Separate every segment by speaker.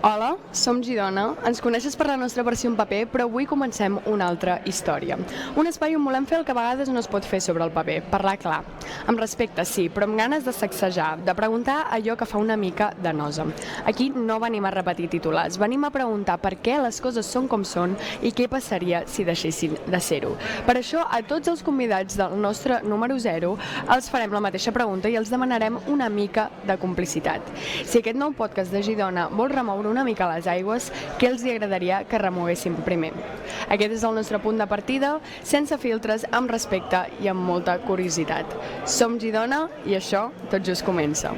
Speaker 1: Hola, som Girona. Ens coneixes per la nostra versió en paper, però avui comencem una altra història. Un espai on volem fer el que a vegades no es pot fer sobre el paper, parlar clar. Amb respecte, sí, però amb ganes de sacsejar, de preguntar allò que fa una mica de nosa. Aquí no venim a repetir titulars, venim a preguntar per què les coses són com són i què passaria si deixessin de ser-ho. Per això, a tots els convidats del nostre número 0 els farem la mateixa pregunta i els demanarem una mica de complicitat. Si aquest nou podcast de Girona vol remoure una mica les aigües, què els agradaria que remoguéssim primer? Aquest és el nostre punt de partida, sense filtres, amb respecte i amb molta curiositat. Som Girona i això tot just comença.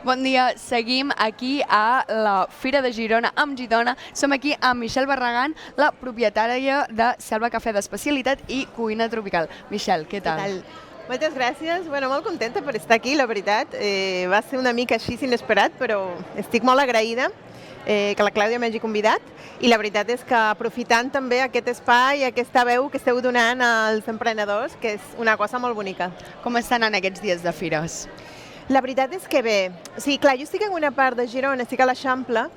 Speaker 1: Bon dia, seguim aquí a la Fira de Girona amb Girona. Som aquí amb Michelle Barragán, la propietària de Selva Cafè d'Especialitat i Cuina Tropical. Michelle, què tal?
Speaker 2: Què tal? Moltes gràcies. Molt contenta per estar aquí, la veritat. Va ser una mica així inesperat, però estic molt agraïda que la Clàudia m'hagi convidat i la veritat és que aprofitant també aquest espai, aquesta veu que esteu donant als emprenedors, que és una cosa molt bonica.
Speaker 1: Com estan en aquests dies de fires?
Speaker 2: La veritat és que bé. Sí, clar, jo estic en una part de Girona, estic a l'Eixample,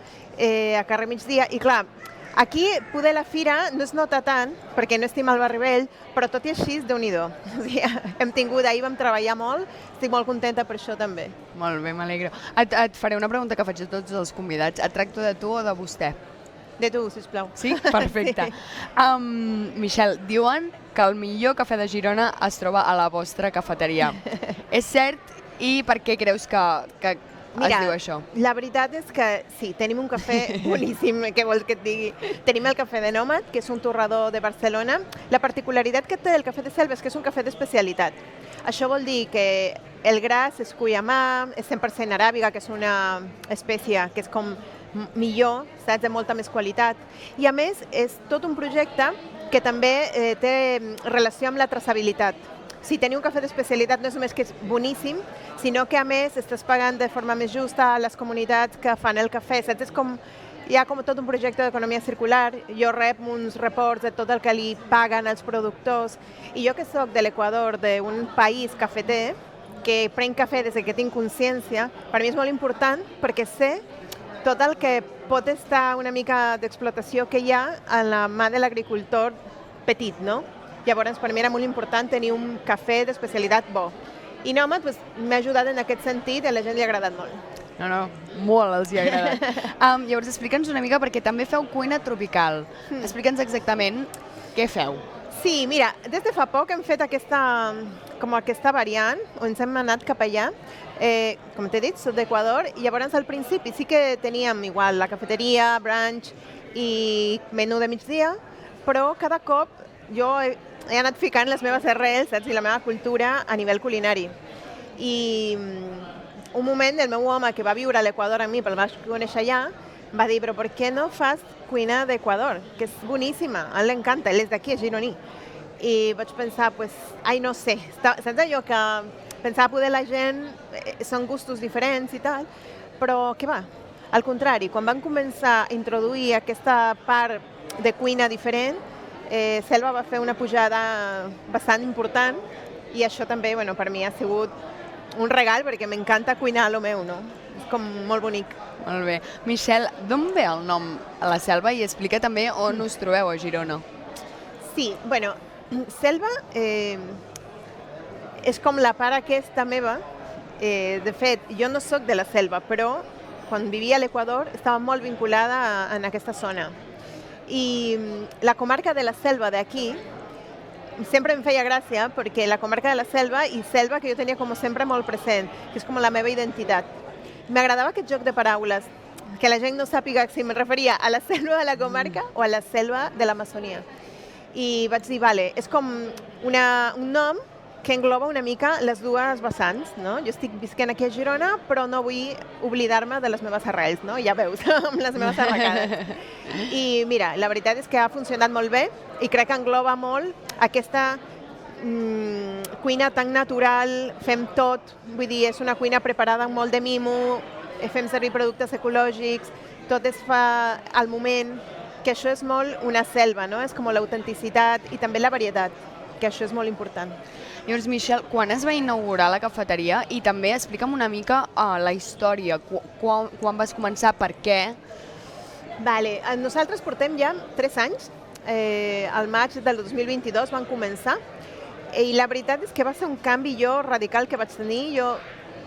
Speaker 2: a carrer Migdia, i clar, aquí poder la fira no es nota tant, perquè no estim al barri vell, però tot i així, Déu-n'hi-do. O sigui, ahir vam treballar molt, estic molt contenta per això també.
Speaker 1: Molt bé, m'alegro. Et faré una pregunta que faig a tots els convidats. Et tracto de tu o de vostè?
Speaker 2: De tu, sisplau.
Speaker 1: Sí? Perfecte.
Speaker 2: Sí.
Speaker 1: Michelle, diuen que el millor cafè de Girona es troba a la vostra cafeteria. És cert? I per què creus que es diu això?
Speaker 2: La veritat és que sí, tenim un cafè boníssim, què vols que et digui? Tenim el cafè de Nòmad, que és un torrador de Barcelona. La particularitat que té el cafè de Selva és que és un cafè d'especialitat. Això vol dir que el gra es cull a mà, és 100% aràbiga, que és una espècie que és com millor, saps, de molta més qualitat. I a més, és tot un projecte que també té relació amb la traçabilitat. Sí, tenir un cafè d'especialitat no és només que és boníssim, sinó que a més estàs pagant de forma més justa a les comunitats que fan el cafè. Saps? Hi ha com tot un projecte d'economia circular, jo rep uns reports de tot el que li paguen als productors, i jo que soc de l'Equador, d'un país cafeter, que prenc cafè des que tinc consciència, per mi és molt important perquè sé tot el que pot estar una mica d'explotació que hi ha a la mà de l'agricultor petit, no? Llavors, per mi era molt important tenir un cafè d'especialitat bo. I Nòmad m'ha ajudat en aquest sentit i a la gent li ha agradat molt.
Speaker 1: No, molt els hi ha agradat. Llavors, explica'ns una mica, perquè també feu cuina tropical. Explica'ns exactament què feu.
Speaker 2: Sí, mira, des de fa poc hem fet aquesta variant, on ens hem anat cap allà. Com t'he dit, soc d'Equador, i llavors al principi sí que teníem igual la cafeteria, brunch i menú de migdia, però cada cop jo he anat ficant les meves arrels, saps, i la meva cultura a nivell culinari. I un moment el meu home, que va viure a l'Equador amb mi, pel vaig conèixer allà, va dir, però per què no fas cuina d'Equador? Que és boníssima, a ell l'encanta, ell és d'aquí, és gironí. I vaig pensar, no sé, saps allò que pensava poder la gent, són gustos diferents i tal, però què va? Al contrari, quan van començar a introduir aquesta part de cuina diferent, Selva va fer una pujada bastant important i això també per mi ha sigut un regal perquè m'encanta cuinar lo meu, no? És com molt bonic.
Speaker 1: Molt bé. Michelle, d'on ve el nom a la Selva i explica també on us trobeu a Girona?
Speaker 2: Sí, Selva és com la part aquesta meva. De fet, jo no sóc de la Selva, però quan vivia a l'Equador estava molt vinculada en aquesta zona. I la comarca de la Selva d'aquí sempre em feia gràcia perquè la comarca de la Selva i Selva que jo tenia com sempre molt present, que és com la meva identitat. M'agradava aquest joc de paraules, que la gent no sàpiga si em referia a la selva de la comarca o a la selva de l'Amazònia. I vaig dir, vale, és com un nom que engloba una mica les dues vessants, no? Jo estic visquent aquí a Girona, però no vull oblidar-me de les meves arrels, no? Ja veus, amb les meves arracades. I mira, la veritat és que ha funcionat molt bé i crec que engloba molt aquesta cuina tan natural, fem tot, vull dir, és una cuina preparada amb molt de mimo, fem servir productes ecològics, tot es fa al moment, que això és molt una selva, no? És com l'autenticitat i també la varietat. que això és molt important.
Speaker 1: Llavors, Michelle, quan es va inaugurar la cafeteria i també explica'm una mica la història, quan vas començar, per què?
Speaker 2: Vale, nosaltres portem ja 3 anys, al maig del 2022 van començar, i la veritat és que va ser un canvi radical que vaig tenir. Jo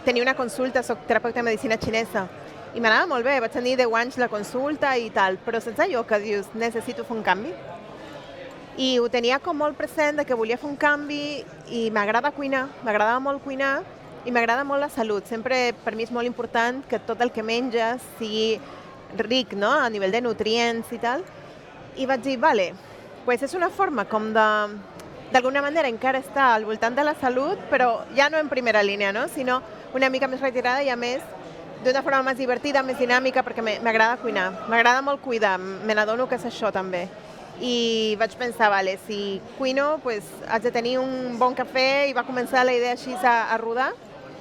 Speaker 2: tenia una consulta, soc terapeuta de medicina xinesa, i m'anava molt bé, vaig tenir 10 anys la consulta i tal, però sense allò que dius, necessito fer un canvi. I ho tenia com molt present, que volia fer un canvi, i m'agrada cuinar, m'agradava molt cuinar, i m'agrada molt la salut. Sempre per mi és molt important que tot el que menges sigui ric, no?, a nivell de nutrients i tal. I vaig dir, vale, pues és una forma com d'alguna manera encara estar al voltant de la salut, però ja no en primera línia, no?, sinó una mica més retirada i a més d'una forma més divertida, més dinàmica, perquè m'agrada cuinar, m'agrada molt cuidar, me n'adono que és això també. I vaig pensar, vale, si cuino, pues haig de tenir un bon cafè, i va començar la idea així a rodar,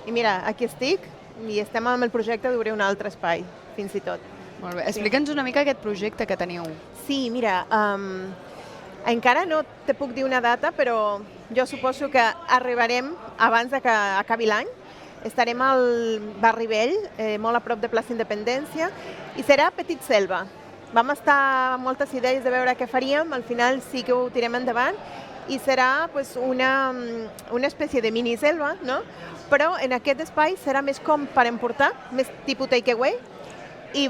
Speaker 2: i mira, aquí estic, i estem amb el projecte d'obrir un altre espai, fins i tot.
Speaker 1: Molt bé, explica'ns una mica aquest projecte que teniu.
Speaker 2: Sí, mira, encara no te puc dir una data, però jo suposo que arribarem abans que acabi l'any. Estarem al Barri Vell, molt a prop de Plaça Independència, i serà Petit Selva. Vam estar amb moltes idees de veure què faríem, al final sí que ho tirem endavant, i serà pues, una espècie de mini-selva, no? Però en aquest espai serà més com per emportar, més tipus takeaway, i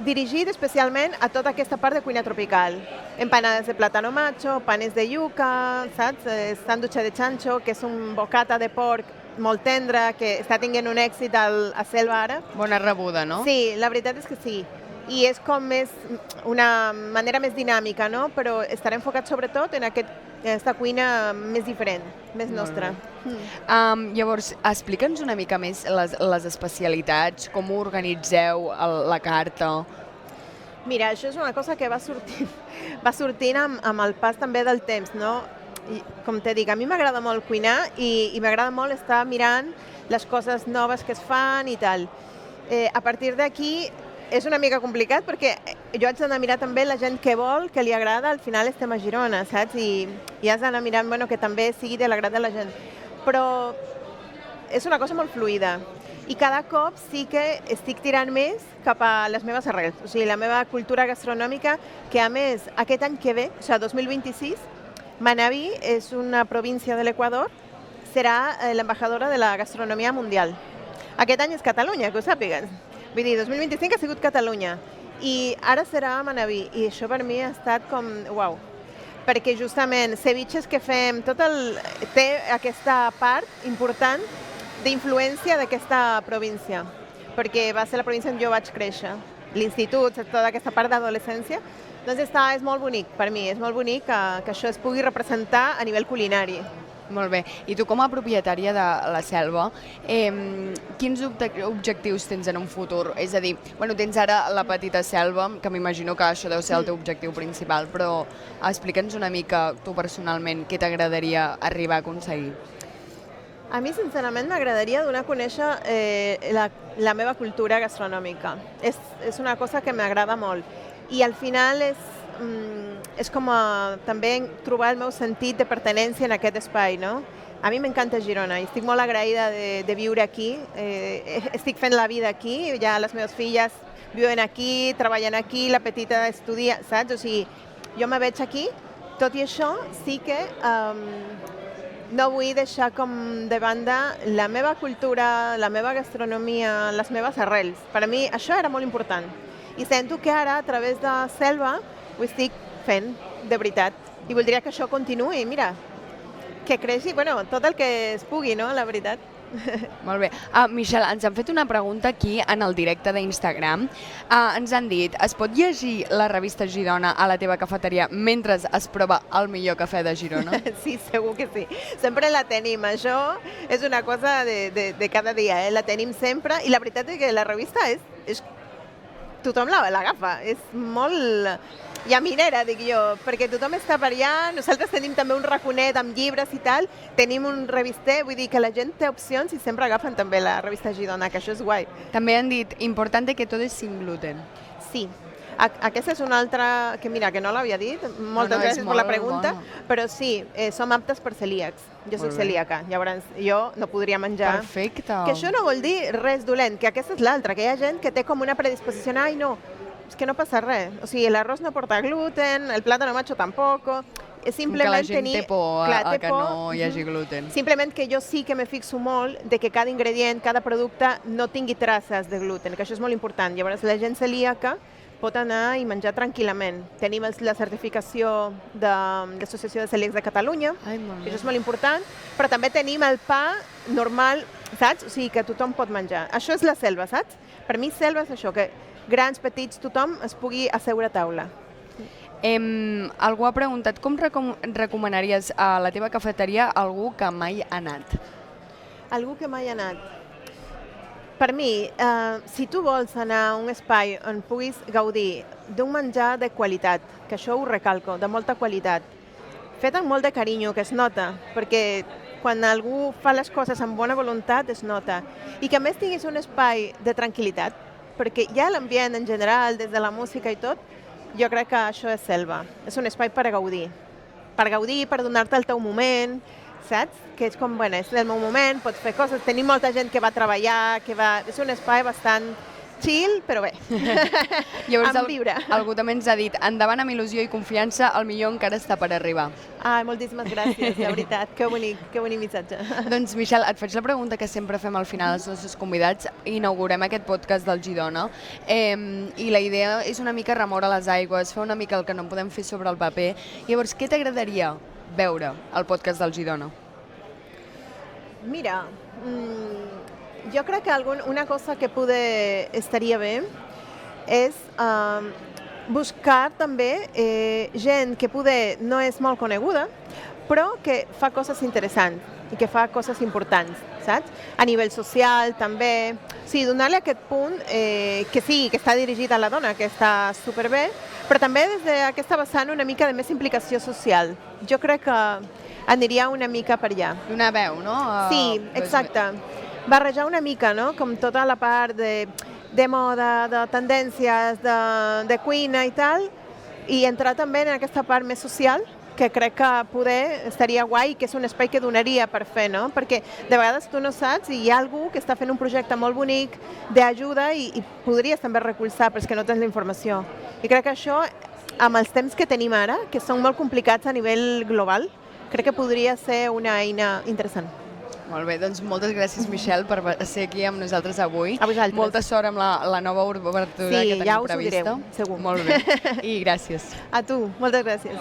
Speaker 2: dirigit especialment a tota aquesta part de cuina tropical. Empanades de plátano macho, panes de yuca, saps? Sàndwich de chancho, que és un bocata de porc molt tendre, que està tenint un èxit a Selva ara.
Speaker 1: Bona rebuda, no?
Speaker 2: Sí, la veritat és que sí. I és com més una manera més dinàmica, no? Però estarà enfocat sobretot en aquesta cuina més diferent, més nostra.
Speaker 1: Llavors, explica'ns una mica més les especialitats, com ho organitzeu, la carta.
Speaker 2: Mira, això és una cosa que va sortint amb el pas també del temps, no? I, com te dic, a mi m'agrada molt cuinar i m'agrada molt estar mirant les coses noves que es fan i tal. A partir d'aquí és una mica complicat perquè jo haig d'anar a mirar també la gent que vol, que li agrada, al final estem a Girona, saps? I has d'anar mirant que també sigui de l'agrat de la gent. Però és una cosa molt fluida i cada cop sí que estic tirant més cap a les meves arrels, o sigui, la meva cultura gastronòmica, que a més aquest any que ve, o sigui, 2026, Manabí és una província de l'Equador, serà l'embajadora de la gastronomia mundial. Aquest any és Catalunya, que ho sàpigues. Vull dir, 2025 ha sigut Catalunya i ara serà Manabí, i això per mi ha estat com uau, perquè justament ceviches que fem, té aquesta part important d'influència d'aquesta província, perquè va ser la província on jo vaig créixer, l'institut, tota aquesta part d'adolescència. Doncs és molt bonic per mi, és molt bonic que això es pugui representar a nivell culinari.
Speaker 1: Molt bé. I tu com a propietària de la Selva, quins objectius tens en un futur? És a dir, tens ara la petita selva, que m'imagino que això deu ser el teu objectiu principal, però explica'ns una mica tu personalment què t'agradaria arribar a aconseguir.
Speaker 2: A mi, sincerament, m'agradaria donar a conèixer la meva cultura gastronòmica. És una cosa que m'agrada molt. I al final és com també trobar el meu sentit de pertinença en aquest espai, no? A mi m'encanta Girona i estic molt agraïda de viure aquí. Estic fent la vida aquí, ja les meves filles viuen aquí, treballen aquí, la petita estudia, saps? O sigui, jo me veig aquí, tot i això sí que no vull deixar com de banda la meva cultura, la meva gastronomia, les meves arrels. Per a mi això era molt important. I sento que ara, a través de Selva, ho estic fent, de veritat. I voldria que això continuï, mira, que creixi, tot el que es pugui, no?, la veritat.
Speaker 1: Molt bé. Michelle, ens han fet una pregunta aquí en el directe d'Instagram. Ens han dit, es pot llegir la revista Girona a la teva cafeteria mentre es prova el millor cafè de Girona?
Speaker 2: Sí, segur que sí. Sempre la tenim. Això és una cosa de cada dia, la tenim sempre. I la veritat és que la revista és tothom l'agafa, és molt llaminera, dic jo, perquè tothom està per allà, nosaltres tenim també un raconet amb llibres i tal, tenim un revister, vull dir que la gent té opcions i sempre agafen també la revista Girona, que això és guai.
Speaker 1: També han dit, importante que todo es sin gluten.
Speaker 2: Sí, Aquesta és una altra, que mira, que no l'havia dit, moltes gràcies per la pregunta, però sí, som aptes per celíacs. Jo soc celíaca, llavors jo no podria menjar...
Speaker 1: Perfecte.
Speaker 2: Que això no vol dir res dolent, que aquesta és l'altra, que hi ha gent que té com una predisposició, ai no, és que no passa res, o sigui, l'arròs no porta gluten, el plàtano macho tampoc, és simplement
Speaker 1: que la gent té por a que no hi hagi gluten.
Speaker 2: Simplement que jo sí que me fixo molt de que cada ingredient, cada producte no tingui traces de gluten, que això és molt important. Llavors la gent celíaca pot anar i menjar tranquil·lament. Tenim la certificació de l'Associació de Celíacs de Catalunya, que això és molt important, però també tenim el pa normal, saps? O sigui, que tothom pot menjar. Això és la selva, saps? Per mi selva és això, que grans, petits, tothom es pugui asseure a taula.
Speaker 1: Algú ha preguntat com recomanaries a la teva cafeteria a algú que mai ha anat?
Speaker 2: Algú que mai ha anat? Per mi, si tu vols anar a un espai on puguis gaudir d'un menjar de qualitat, que això ho recalco, de molta qualitat, fet amb molt de carinyo, que es nota, perquè quan algú fa les coses amb bona voluntat es nota, i que a més tinguis un espai de tranquil·litat, perquè ja l'ambient en general, des de la música i tot, jo crec que això és selva. És un espai per gaudir. Per gaudir, per donar-te el teu moment, saps? Que és com, bueno, és el meu moment, pots fer coses. Tenim molta gent que va treballar, és un espai bastant chill, però bé, amb viure.
Speaker 1: Algú també ens ha dit, endavant amb il·lusió i confiança, el millor encara està per arribar.
Speaker 2: Moltíssimes gràcies, de veritat, que bonic missatge.
Speaker 1: Doncs, Michelle, et faig la pregunta que sempre fem al final als nostres convidats. Inaugurem aquest podcast del Girona i la idea és una mica remoure les aigües, fer una mica el que no podem fer sobre el paper. Llavors, què t'agradaria veure al podcast del Girona?
Speaker 2: Mira, jo crec que una cosa que estaria bé és buscar també gent que no és molt coneguda, però que fa coses interessants i que fa coses importants, saps? A nivell social també. O sigui, donar-li aquest punt que sí, que està dirigit a la dona, que està superbé, però també des d'aquesta vessant una mica de més implicació social. Jo crec que aniria una mica per allà.
Speaker 1: Una veu, no?
Speaker 2: Sí, exacte. Barrejar una mica, no? Com tota la part de moda, de tendències, de cuina i tal, i entrar també en aquesta part més social, que crec que poder estaria guai, que és un espai que donaria per fer, no? Perquè de vegades tu no saps i hi ha algú que està fent un projecte molt bonic d'ajuda i podries també recolzar, però és que no tens la informació. I crec que això, amb els temps que tenim ara, que són molt complicats a nivell global, crec que podria ser una eina interessant.
Speaker 1: Molt bé, doncs moltes gràcies, Michelle, per ser aquí amb nosaltres avui.
Speaker 2: A vosaltres.
Speaker 1: Molta sort amb la nova obertura que tenim prevista.
Speaker 2: Sí, ja us ho direm, segur.
Speaker 1: Molt bé, i gràcies.
Speaker 2: A tu, moltes gràcies.